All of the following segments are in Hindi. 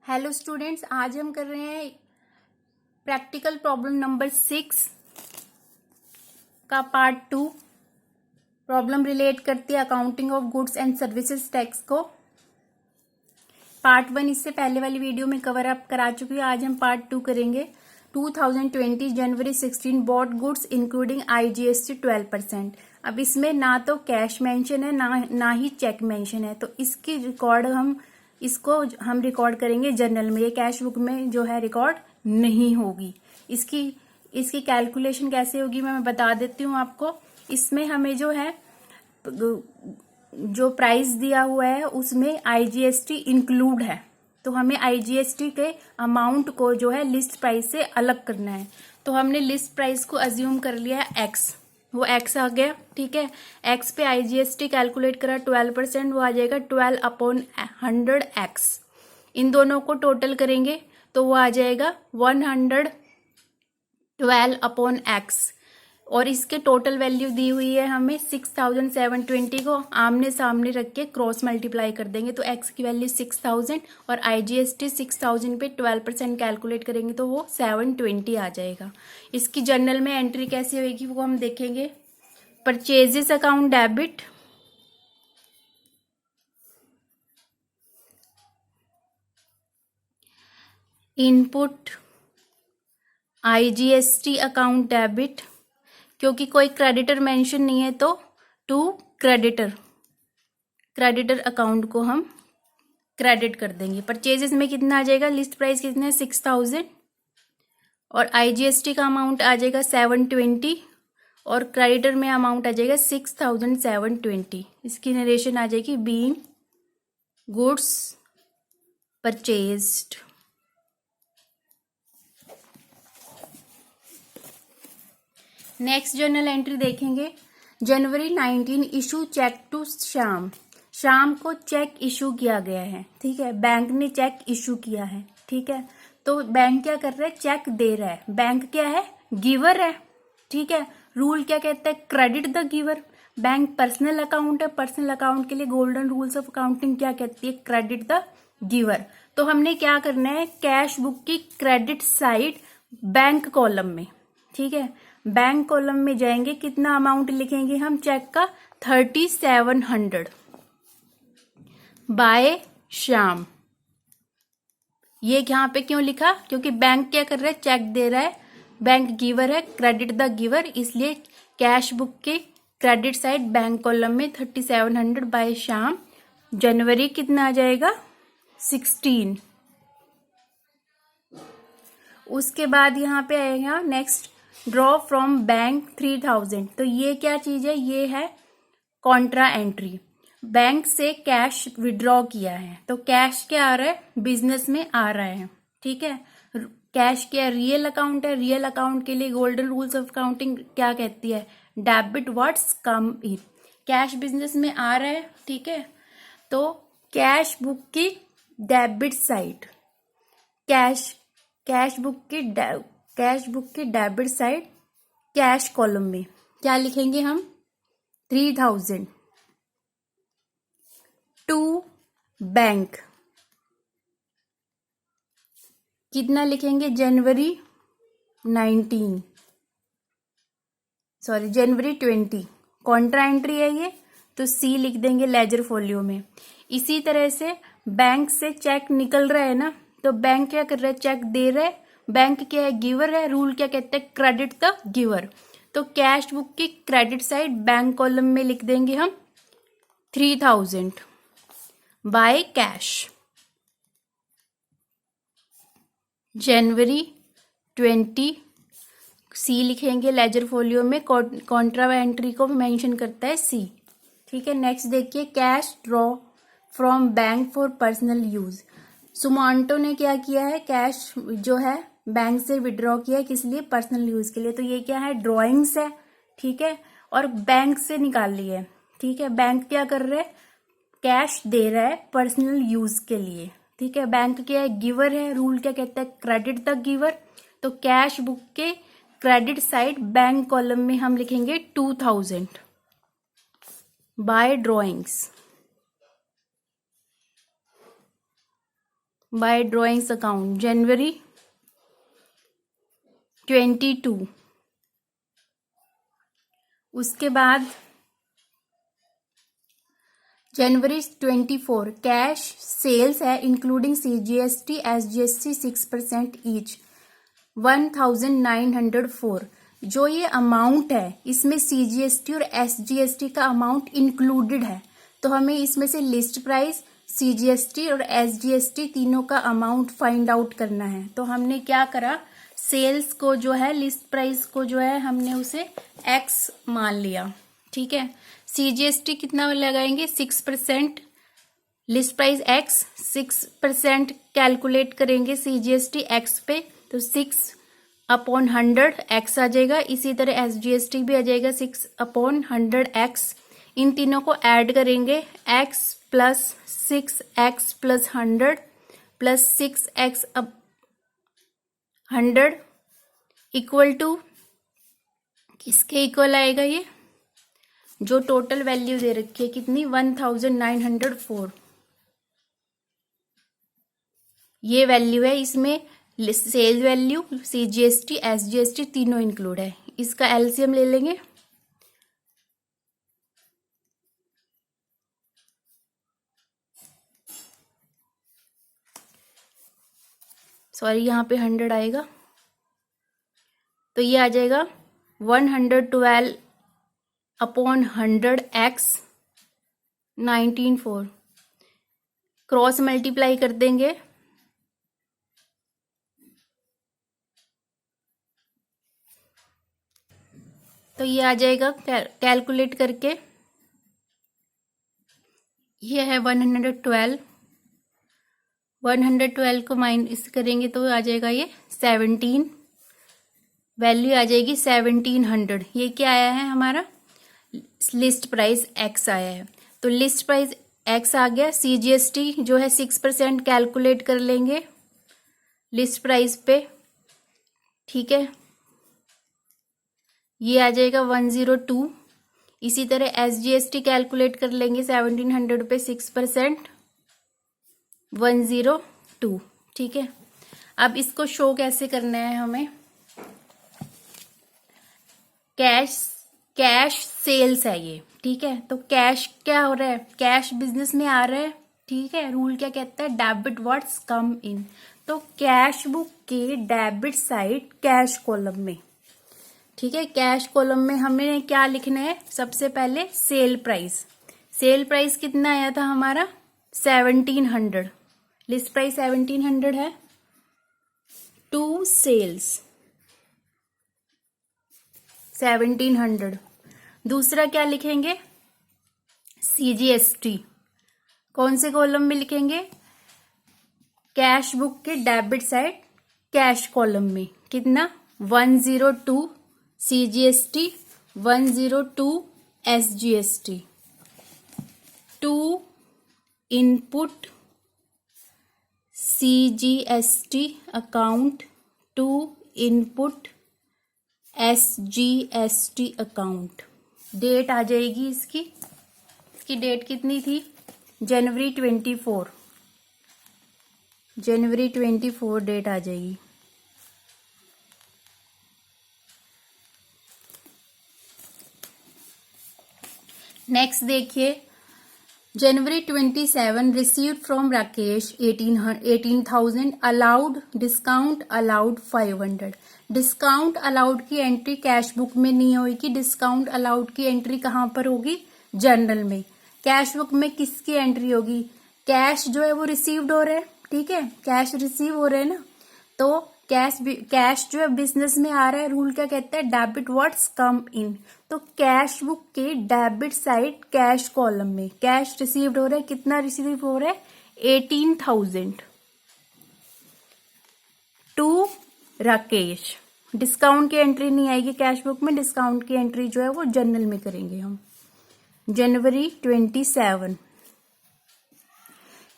हेलो स्टूडेंट्स, आज हम कर रहे हैं प्रैक्टिकल प्रॉब्लम नंबर 6 का पार्ट 2। प्रॉब्लम रिलेट करती है accounting of goods and services tax को। पार्ट 1 इससे पहले वाली वीडियो में कवर अप करा चुकी हूँ। आज हम पार्ट 2 करेंगे। 2020 जनवरी 16 बॉट गुड्स इंक्लूडिंग IGST 12%। अब इसमें ना तो कैश मेंशन है ना ही चेक मेंशन है, तो इसकी रिकॉर्ड इसको हम रिकॉर्ड करेंगे जर्नल में। ये कैश बुक में जो है रिकॉर्ड नहीं होगी। इसकी कैलकुलेशन कैसे होगी मैं बता देती हूँ आपको। इसमें हमें जो है जो प्राइस दिया हुआ है उसमें IGST इंक्लूड है, तो हमें IGST के अमाउंट को जो है लिस्ट प्राइस से अलग करना है। तो हमने लिस्ट प्राइस को अज्यूम कर लिया है X, वो X आ गया। ठीक है, X पे IGST कैलकुलेट करा 12%, वो आ जाएगा 12/100X। इन दोनों को टोटल करेंगे तो वो आ जाएगा 112/X, और इसके टोटल वैल्यू दी हुई है हमें 6720 को आमने सामने रख के क्रॉस मल्टीप्लाई कर देंगे तो X की वैल्यू 6000 और IGST 6000 पे 12% कैलकुलेट करेंगे तो वो 720 आ जाएगा। इसकी जर्नल में एंट्री कैसे होगी वो हम देखेंगे। Purchases account debit, input IGST account debit, क्योंकि कोई क्रेडिटर मेंशन नहीं है तो टू क्रेडिटर अकाउंट को हम क्रेडिट कर देंगे। परचेजेस में कितना आ जाएगा, लिस्ट प्राइस कितना है 6000 और IGST का अमाउंट आ जाएगा 720 और क्रेडिटर में अमाउंट आ जाएगा 6720। इसकी नरेशन आ जाएगी being goods purchased. Next journal entry देखेंगे। जनवरी 19 इशू चेक टू शाम को चेक इशू किया गया है। ठीक है, बैंक ने चेक इशू किया है। ठीक है, तो बैंक क्या कर रहा है, चेक दे रहा है। बैंक क्या है, गिवर है। ठीक है, रूल क्या कहता है, credit the giver. Bank personal account है, पर्सनल अकाउंट के लिए गोल्डन रूल्स ऑफ अकाउंटिंग क्या कहती है, क्रेडिट द गिवर। तो हमने क्या करना है, कैश बुक की क्रेडिट साइड बैंक कॉलम में। ठीक है, बैंक कॉलम में जाएंगे, कितना अमाउंट लिखेंगे हम चेक का 3700 बाय श्याम। ये यहां पे क्यों लिखा, क्योंकि बैंक क्या कर रहा है, चेक दे रहा है, बैंक गिवर है, क्रेडिट द गिवर, इसलिए कैश बुक के क्रेडिट साइड बैंक कॉलम में 3700 बाय श्याम। जनवरी कितना आ जाएगा 16। उसके बाद यहाँ पे आएगा नेक्स्ट, ड्रॉ फ्रॉम बैंक 3000। तो ये क्या चीज है, ये है कॉन्ट्रा एंट्री। बैंक से कैश विड्रॉ किया है तो कैश क्या आ रहा है, बिजनेस में आ रहा है। ठीक है, कैश क्या रियल अकाउंट है, रियल अकाउंट के लिए गोल्डन रूल्स ऑफ अकाउंटिंग क्या कहती है, डेबिट व्हाट्स कम इन। कैश बिजनेस में आ रहा है। ठीक है, तो कैश बुक की डेबिट साइड, कैश बुक की डेबिट साइड कैश कॉलम में क्या लिखेंगे हम, 3000 टू बैंक। कितना लिखेंगे, जनवरी 20। कॉन्ट्रा एंट्री है ये, तो C लिख देंगे लेजर फोलियो में। इसी तरह से बैंक से चेक निकल रहा है ना, तो बैंक क्या कर रहा है, चेक दे रहा है। बैंक क्या है, गिवर है, रूल क्या कहते हैं, क्रेडिट द गिवर। तो कैश बुक की क्रेडिट साइड बैंक कॉलम में लिख देंगे हम 3000 बाय कैश। जनवरी 20 C लिखेंगे लेजर फोलियो में, कॉन्ट्रा एंट्री को मेंशन करता है C। ठीक है, नेक्स्ट देखिए, cash draw from bank for personal use. Sumanto ने क्या किया है, कैश जो है बैंक से विड्रॉ किया है, किस लिए, पर्सनल यूज के लिए। तो ये क्या है, ड्रॉइंग्स है। ठीक है, और बैंक से निकाल ली है। ठीक है, बैंक क्या कर रहा है, कैश दे रहा है पर्सनल यूज के लिए। ठीक है, बैंक क्या है, गिवर है, रूल क्या कहता है, क्रेडिट द गिवर। तो कैश बुक के क्रेडिट साइड बैंक कॉलम में हम लिखेंगे 2000 by drawings. By drawings account जनवरी 22। उसके बाद जनवरी 24 कैश सेल्स है इंक्लूडिंग CGST SGST 6% ईच 1904। जो ये अमाउंट है इसमें CGST और SGST का अमाउंट इंक्लूडेड है, तो हमें इसमें से लिस्ट प्राइस, CGST और SGST तीनों का अमाउंट फाइंड आउट करना है। तो हमने क्या करा, सेल्स को जो है, लिस्ट प्राइस को जो है हमने उसे X मान लिया, ठीक है। CGST कितना लगाएंगे 6%, लिस्ट प्राइस X, 6% कैलकुलेट करेंगे CGST X पे, तो 6/100 X आ जाएगा। इसी तरह SGST भी आ जाएगा 6/100 X। इन तीनों को ऐड करेंगे, X plus 6X plus 100 plus 6X 100 equal to किसके इक्वल आएगा, ये जो टोटल वैल्यू दे रखी है कितनी 1904, ये वैल्यू है। इसमें सेल वैल्यू, CGST SGST तीनों इंक्लूड है। इसका एलसीएम ले लेंगे, सॉरी यहाँ पे 100 आएगा, तो ये आ जाएगा 112/100 X 1904। क्रॉस मल्टीप्लाई कर देंगे, तो ये आ जाएगा कैलकुलेट करके, ये है 112 को माइनस करेंगे तो आ जाएगा ये 17, वैल्यू आ जाएगी 1700। ये क्या आया है हमारा, लिस्ट प्राइस X आया है, तो लिस्ट प्राइस X आ गया। CGST जो है 6% कैलकुलेट कर लेंगे लिस्ट प्राइस पे, ठीक है, ये आ जाएगा 102। इसी तरह SGST कैलकुलेट कर लेंगे 1700 पे 6%, 102, ठीक है। अब इसको शो कैसे करना है हमें, कैश सेल्स है ये, ठीक है। तो कैश क्या हो रहा है, कैश बिजनेस में आ रहा है, ठीक है। रूल क्या कहता है, डेबिट व्हाट्स कम इन, तो कैश बुक के डेबिट साइड कैश कॉलम में, ठीक है। कैश कॉलम में हमें क्या लिखना है, सबसे पहले सेल प्राइस। सेल प्राइस कितना आया था हमारा 1700, लिस्ट प्राइस 1700 है, टू सेल्स 1700। दूसरा क्या लिखेंगे, CGST कौन से कॉलम में लिखेंगे, कैश बुक के डेबिट साइड कैश कॉलम में, कितना 102 CGST 102 SGST, to input CGST account, to input SGST account. Date आ जाएगी इसकी डेट कितनी थी, जनवरी 24, जनवरी 24 डेट आ जाएगी। नेक्स्ट देखिए, जनवरी 27 received from Rakesh 18,000, allowed discount allowed 500। Discount allowed की एंट्री कैश बुक में नहीं होगी, डिस्काउंट अलाउड की एंट्री कहाँ पर होगी, जर्नल में। कैश बुक में किसकी एंट्री होगी, कैश जो है वो रिसीव्ड हो रहा है, ठीक है, कैश रिसीव हो रहे हैं ना, तो कैश जो है बिजनेस में आ रहा है, रूल क्या कहता है, डेबिट व्हाट्स कम इन, तो कैश बुक के डेबिट साइड कैश कॉलम में कैश रिसीव्ड हो रहा है, कितना रिसीव हो रहा है 18,000 टू राकेश। डिस्काउंट की एंट्री नहीं आएगी कैश बुक में, डिस्काउंट की एंट्री जो है वो जर्नल में करेंगे हम, जनवरी 27।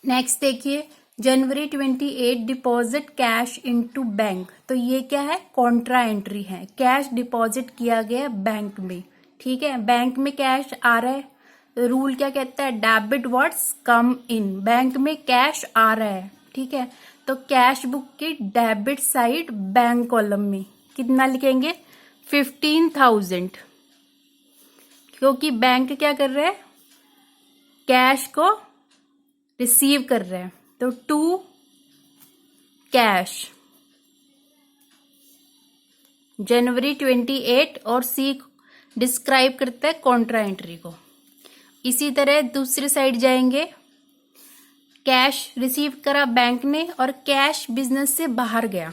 नेक्स्ट देखिए, जनवरी 28 डिपॉजिट कैश इनटू बैंक, तो ये क्या है, कॉन्ट्रा एंट्री है, कैश डिपॉजिट किया गया बैंक में, ठीक है। बैंक में कैश आ रहा है, तो रूल क्या कहता है, डेबिट व्हाट्स कम इन, बैंक में कैश आ रहा है, ठीक है। तो कैश बुक की डेबिट साइड बैंक कॉलम में कितना लिखेंगे? 15,000, क्योंकि बैंक क्या कर रहा है? कैश को रिसीव कर रहा है। तो टू कैश जनवरी 28, और सी डिस्क्राइब करता है कॉन्ट्रा एंट्री को। इसी तरह दूसरी साइड जाएंगे, कैश रिसीव करा बैंक ने और कैश बिजनेस से बाहर गया,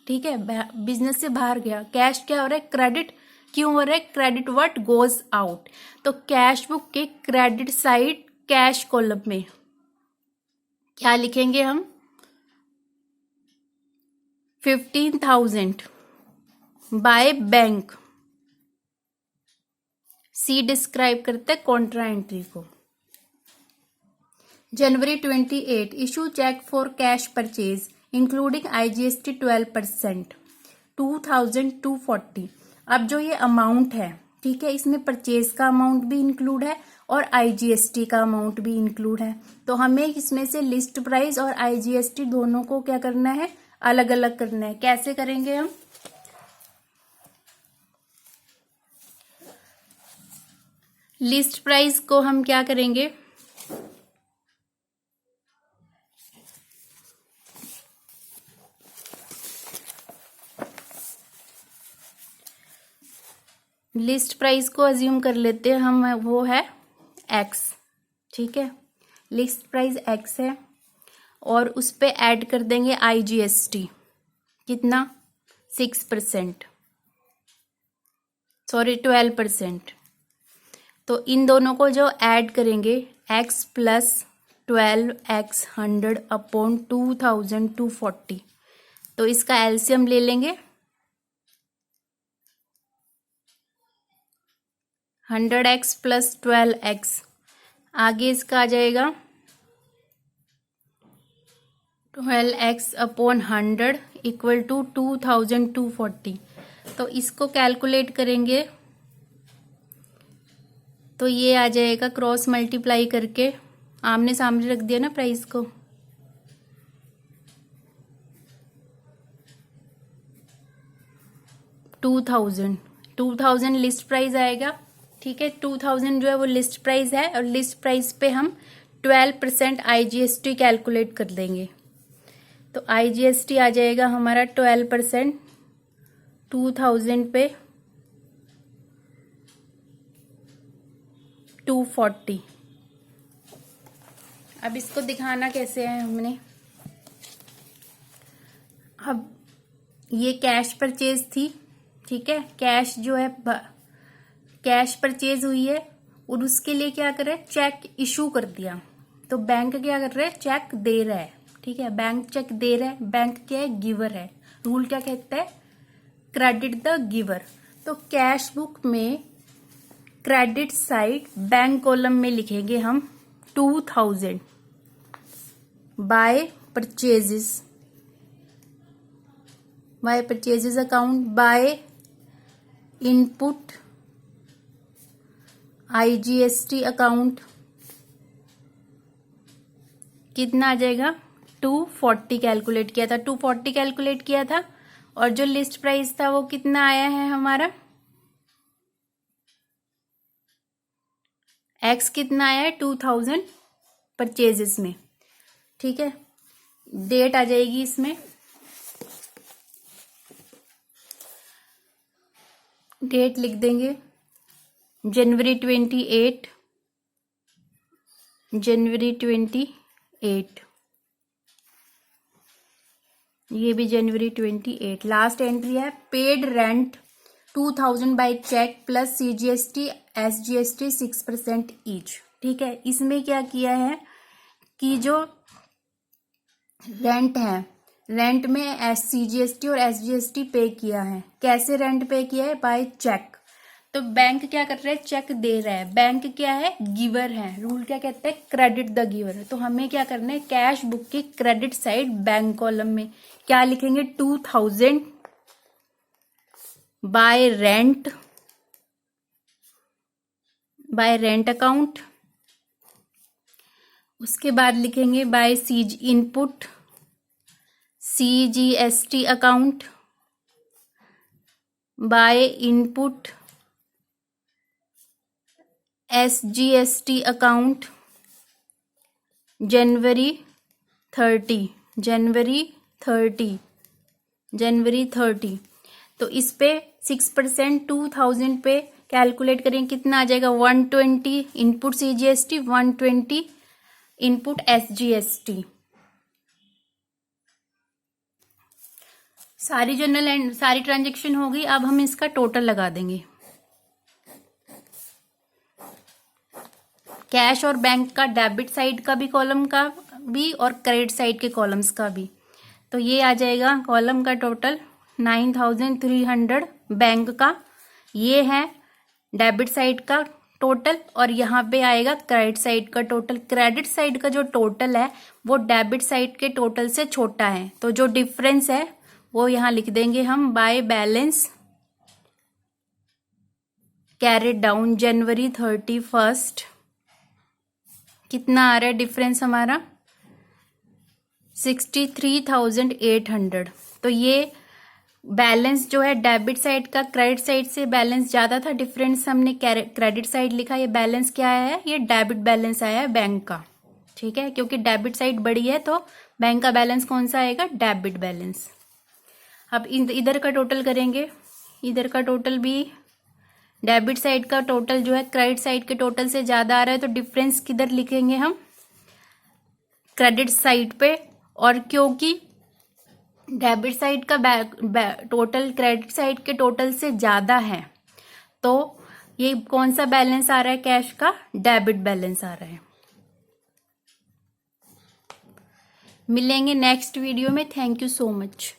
ठीक है, बिजनेस से बाहर गया। कैश क्या हो रहा है? क्रेडिट। क्यों हो रहा है क्रेडिट? What goes out. तो कैश बुक के क्रेडिट साइड कैश कॉलम में क्या लिखेंगे हम? 15,000 बाय बैंक। सी डिस्क्राइब करता है कॉन्ट्रा एंट्री को। जनवरी 28 issue cheque for cash purchase including IGST 12%, 2,240। अब जो ये अमाउंट है, ठीक है, इसमें परचेज का अमाउंट भी इंक्लूड है और IGST का अमाउंट भी इंक्लूड है। तो हमें इसमें से लिस्ट प्राइस और IGST दोनों को क्या करना है? अलग अलग करना है। कैसे करेंगे हम? लिस्ट प्राइस को हम क्या करेंगे? लिस्ट प्राइस को अज्यूम कर लेते हैं हम, वो है X, ठीक है। लिस्ट प्राइस X है और उस पे ऐड कर देंगे IGST। कितना? 6%, सॉरी 12%। तो इन दोनों को जो ऐड करेंगे, X प्लस 12X 100 अपॉन 2,240, तो इसका एलसीएम ले लेंगे। 100X प्लस 12X, आगे इसका आ जाएगा 12X अपॉन 100 इक्वल टू 2,240। तो इसको कैलकुलेट करेंगे तो ये आ जाएगा, क्रॉस मल्टीप्लाई करके आमने सामने रख दिया ना प्राइस को, 2,000 लिस्ट प्राइस आएगा, ठीक है। 2,000 जो है वो लिस्ट प्राइस है और लिस्ट प्राइस पे हम 12% IGST कैलकुलेट कर देंगे। तो IGST आ जाएगा हमारा 12%, 2,000 पे 240। अब इसको दिखाना कैसे है हमने? अब ये कैश परचेज थी, ठीक है, कैश जो है कैश परचेज हुई है और उसके लिए क्या कर रहा है? चेक इशू कर दिया। तो बैंक क्या कर रहा है? चेक दे रहा है, ठीक है, बैंक चेक दे रहा है। बैंक क्या है? गिवर है। रूल क्या कहता है? Credit the giver. तो कैश बुक में क्रेडिट साइड बैंक कॉलम में लिखेंगे हम 2,000 by purchases account by input IGST account. कितना आ जाएगा? 240 कैलकुलेट किया था, 240 कैलकुलेट किया था। और जो लिस्ट प्राइस था वो कितना आया है हमारा? X कितना आया है? 2,000 परचेजेस में, ठीक है। डेट आ जाएगी इसमें, डेट लिख देंगे जनवरी 28, ये भी जनवरी 28। लास्ट एंट्री है paid rent 2,000 by cheque plus CGST SGST 6% each, ठीक है। इसमें क्या किया है कि जो रेंट है, रेंट में CGST और SGST पे किया है। कैसे रेंट पे किया है? Bye check. तो बैंक क्या कर रहा है? चेक दे रहा है। बैंक क्या है? गिवर है। रूल क्या कहता है? Credit the giver. तो हमें क्या करना है? कैश बुक की क्रेडिट साइड बैंक कॉलम में क्या लिखेंगे? 2,000 बाय रेंट अकाउंट। उसके बाद लिखेंगे बाय सीज input CGST account by input SGST account जनवरी 30। तो इस पे 6% 2000 पे कैलकुलेट करें कितना आ जाएगा 120 इनपुट CGST 120 इनपुट SGST। सारी जर्नल एंड सारी ट्रांजेक्शन हो गई। अब हम इसका टोटल लगा देंगे। कैश और बैंक का डेबिट साइड का भी कॉलम का भी और क्रेडिट साइड के कॉलम्स का भी। तो ये आ जाएगा कॉलम का टोटल 9300 बैंक का, ये है डेबिट साइड का टोटल, और यहाँ पे आएगा क्रेडिट साइड का टोटल। क्रेडिट साइड का जो टोटल है वो डेबिट साइड के टोटल से छोटा है, तो जो डिफरेंस है वो यहाँ लिख देंगे हम बाय बैलेंस कैरिड डाउन जनवरी 31। कितना आ रहा है डिफरेंस हमारा 63,800। तो ये बैलेंस जो है डेबिट साइड का क्रेडिट साइड से बैलेंस ज्यादा था, डिफरेंस हमने क्रेडिट साइड लिखा। ये बैलेंस क्या आया है, ये डेबिट बैलेंस आया है बैंक का, ठीक है, क्योंकि डेबिट साइड बड़ी है तो बैंक का बैलेंस कौन सा आएगा, डेबिट बैलेंस। अब इधर का टोटल करेंगे, इधर का टोटल भी डेबिट साइड का टोटल जो है क्रेडिट साइड के टोटल से ज्यादा आ रहा है, तो डिफरेंस किधर लिखेंगे हम, क्रेडिट साइड पे। और क्योंकि डेबिट साइड का टोटल क्रेडिट साइड के टोटल से ज्यादा है, तो ये कौन सा बैलेंस आ रहा है, कैश का डेबिट बैलेंस आ रहा है। मिलेंगे नेक्स्ट वीडियो में। Thank you so much.